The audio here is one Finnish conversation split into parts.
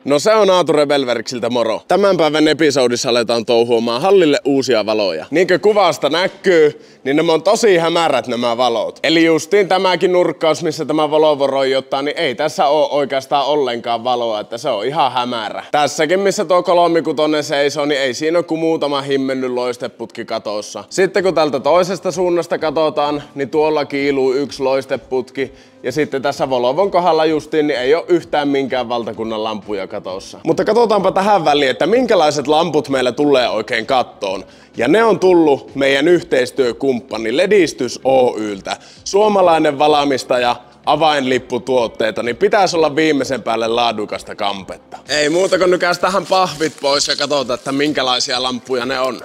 No se on Aatu Rebelverksiltä moro. Tämän päivän episodissa aletaan touhuamaan hallille uusia valoja. Niinkö kuvasta näkyy, niin nämä on tosi hämärät nämä valot. Eli justiin tämäkin nurkkaus, missä tämä valovo roijottaa, niin ei tässä ole oikeastaan ollenkaan valoa, että se on ihan hämärä. Tässäkin, missä tuo 36 seisoo, niin ei siinä ole kuin muutama himmennyt loisteputki katossa. Sitten kun tältä toisesta suunnasta katsotaan, niin tuolla kiiluu yksi loisteputki. Ja sitten tässä Volovon kohdalla justiin niin ei ole yhtään minkään valtakunnan lampuja katossa. Mutta katsotaanpa tähän väliin, että minkälaiset lamput meillä tulee oikein kattoon. Ja ne on tullut meidän yhteistyökumppani Ledistys Oyltä. Suomalainen valmistaja, avainlipputuotteita, niin pitäisi olla viimeisen päälle laadukasta kampetta. Ei muuta kuin nykäs tähän pahvit pois ja katsotaan, että minkälaisia lampuja ne on.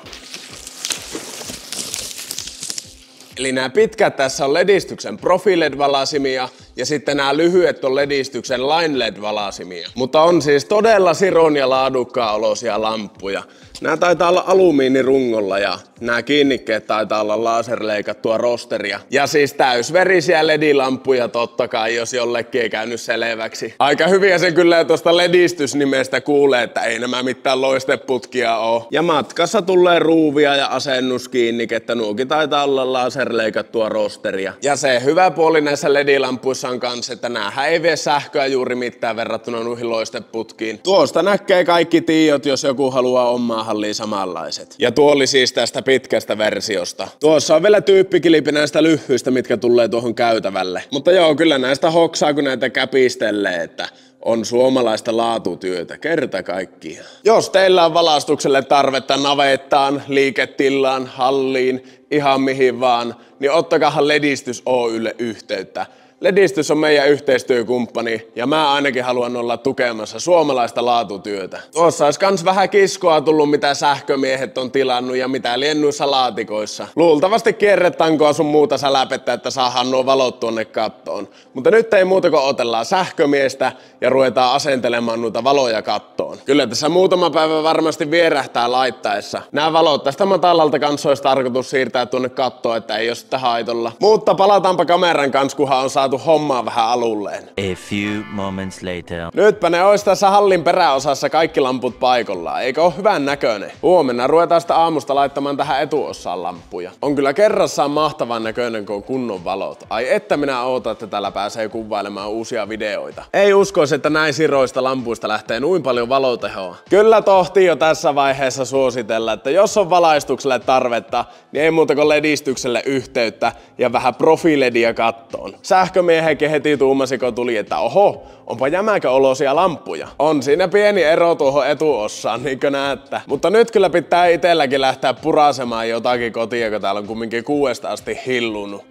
Eli nämä pitkät tässä on Ledistyksen Profi-LED-valasimia ja sitten nämä lyhyet on Ledistyksen Line LED-valasimia. Mutta on siis todella siron ja laadukkaan olosia lamppuja. Nämä taitaa olla alumiinirungolla ja nämä kiinnikkeet taitaa olla laserleikattua rosteria. Ja siis täysverisiä LED-lamppuja totta kai, jos jollekin ei käynyt selväksi. Aika hyviä sen kyllä tuosta Ledistys-nimestä kuulee, että ei nämä mitään loisteputkia oo. Ja matkassa tulee ruuvia ja asennuskiinnikettä, nuukin taitaa olla laserleikattua rosteria. Ja se hyvä puoli näissä LED-lampuissa on kans, että näähän ei vie sähköä juuri mitään verrattuna noihin loisteputkiin. Tuosta näkee kaikki tiiot, jos joku haluaa omaa halliin samanlaiset. Ja tuo oli siis tästä pitkästä versiosta. Tuossa on vielä tyyppikilpi näistä lyhyistä, mitkä tulee tuohon käytävälle. Mutta joo, kyllä näistä hoksaa, kun näitä käpistelee, että on suomalaista laatutyötä kerta kaikkiaan. Jos teillä on valastukselle tarvetta navettaan, liiketilaan, halliin, ihan mihin vaan, niin ottakahan Ledistys Oylle yhteyttä. Ledistys on meidän yhteistyökumppani ja mä ainakin haluan olla tukemassa suomalaista laatutyötä. Tuossa olisi kans vähän kiskoa tullut, mitä sähkömiehet on tilannut ja mitä liennuissa laatikoissa. Luultavasti kierretankoa sun muuta säläpettä, että saadaan nuo valot tuonne kattoon. Mutta nyt ei muuta kuin otellaan sähkömiestä ja ruvetaan asentelemaan noita valoja kattoon. Kyllä tässä muutama päivä varmasti vierähtää laittaessa. Nämä valot tästä matalalta kanssa olisi tarkoitus siirtää tuonne kattoon, että ei ole sitä haitolla. Mutta palataanpa kameran kanssa, kunhan on saatu hommaa vähän alulleen. A few moments later. Nytpä ne ois tässä hallin peräosassa kaikki lamput paikallaan, eikö oo hyvän näköinen? Huomenna ruvetaan sitä aamusta laittamaan tähän etuosaan lampuja. On kyllä kerrassaan mahtavan näköinen, kun on kunnon valot. Ai että minä ootan, että täällä pääsee kuvailemaan uusia videoita. Ei uskoisi, että näin siroista lampuista lähtee noin paljon valotehoa. Kyllä tohtii jo tässä vaiheessa suositella, että jos on valaistukselle tarvetta, niin ei muuta kuin Ledistykselle yhteyttä ja vähän profiledia kattoon. Sähkömiehenkin heti tuumasi, kun tuli, että oho, onpa jämäkö olosia lamppuja. On siinä pieni ero tuohon etuossaan, niinkö näette. Mutta nyt kyllä pitää itselläkin lähteä purasemaan jotakin kotia, kun täällä on kumminkin 6 asti hillunut.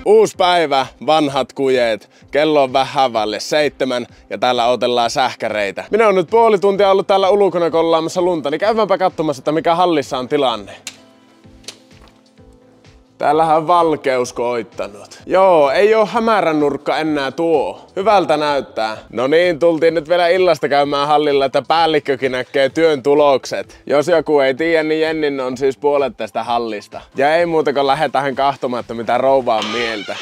Uusi päivä, vanhat kujeet, kello on vähän vaille 7 ja täällä otellaan sähkäreitä. Minä oon nyt puoli tuntia ollut täällä ulkona kollaamassa lunta, niin käymäänpä katsomassa, että mikä hallissa on tilanne. Täällähän on valkeus koittanut. Joo, ei oo hämärän nurkka enää tuo. Hyvältä näyttää. No niin, tultiin nyt vielä illasta käymään hallilla, että päällikkökin näkee työn tulokset. Jos joku ei tiedä, niin Jennin on siis puolet tästä hallista. Ja ei muuta kuin lähdetään kahtomaan, että mitä rouva on mieltä.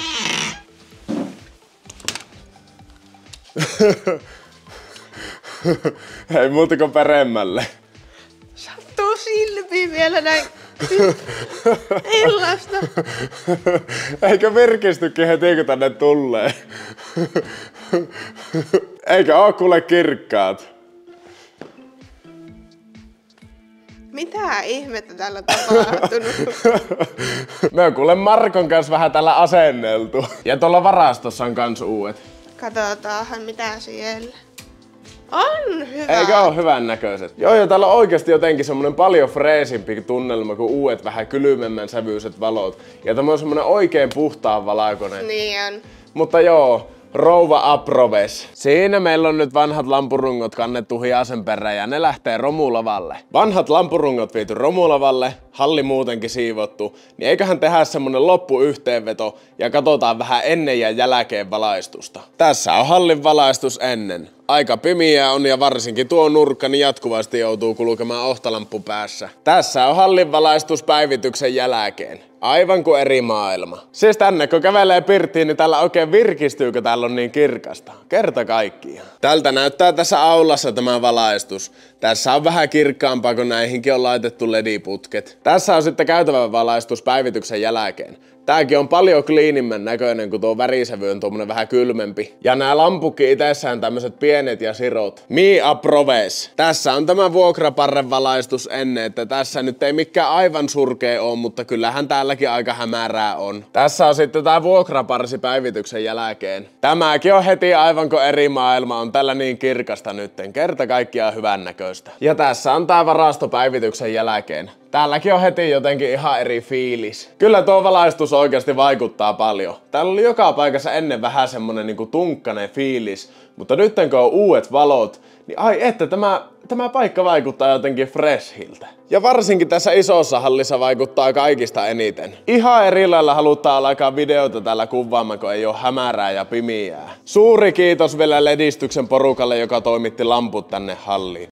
Ei muuta kuin peremmälle. Sattuu silmiin vielä näin illasta. Eikö virkistykin heti kun tänne tulee? Eikö oo kuule kirkkaat? Mitä ihmettä täällä on tapahtunut? Me on kuule Markon kanssa vähän täällä asenneltu. Ja tuolla varastossa on kans uudet. Katsotaanhan mitä siellä. On hyvä. Eikö oo hyvän näköiset? Joo, täällä on oikeesti jotenkin semmonen paljon freesimpi tunnelma kuin uudet vähän kylmemmän sävyiset valot. Ja tämä on semmonen oikein puhtaan valakoinen. Niin on. Mutta joo, rouva aproves. Siinä meillä on nyt vanhat lampurungot kannettu hiasen perään ja ne lähtee romulavalle. Vanhat lampurungot viety romulavalle, halli muutenkin siivottu, niin eiköhän tehdä semmonen loppuyhteenveto ja katsotaan vähän ennen ja jälkeen valaistusta. Tässä on hallin valaistus ennen. Aika pimiä on ja varsinkin tuo nurkka niin jatkuvasti joutuu kulkemaan ohtalamppu päässä. Tässä on hallin valaistus päivityksen jälkeen. Aivan kuin eri maailma. Siis tänne kun kävelee pirttiin, niin täällä oikein virkistyy, kun täällä on niin kirkasta. Kerta kaikkiaan. Tältä näyttää tässä aulassa tämä valaistus. Tässä on vähän kirkkaampaa, kun näihinkin on laitettu lediputket. Tässä on sitten käytävä valaistus päivityksen jälkeen. Tääkin on paljon kliinimmän näköinen, kun tuo värisävy on tuommoinen vähän kylmempi. Ja nämä lampukki itsessään tämmöiset pienet ja sirot. Me approves. Tässä on tämä vuokraparren valaistus ennen, että tässä nyt ei mikään aivan surkea ole, mutta kyllähän täälläkin aika hämärää on. Tässä on sitten tää vuokraparsi päivityksen jälkeen. Tämäkin on heti aivan kuin eri maailma, on tällä niin kirkasta nytten. Kerta kaikkiaan hyvän näköistä. Ja tässä on tää varasto päivityksen jälkeen. Täälläkin on heti jotenkin ihan eri fiilis. Kyllä tuo valaistus oikeasti vaikuttaa paljon. Täällä oli joka paikassa ennen vähän semmonen niinku tunkkainen fiilis, mutta nyt kun on uudet valot, niin ai että tämä paikka vaikuttaa jotenkin freshiltä. Ja varsinkin tässä isossa hallissa vaikuttaa kaikista eniten. Ihan eri lailla halutaan alkaa videota täällä kuvaamaan, kun ei ole hämärää ja pimiää. Suuri kiitos vielä ledistyksen porukalle, joka toimitti lamput tänne halliin.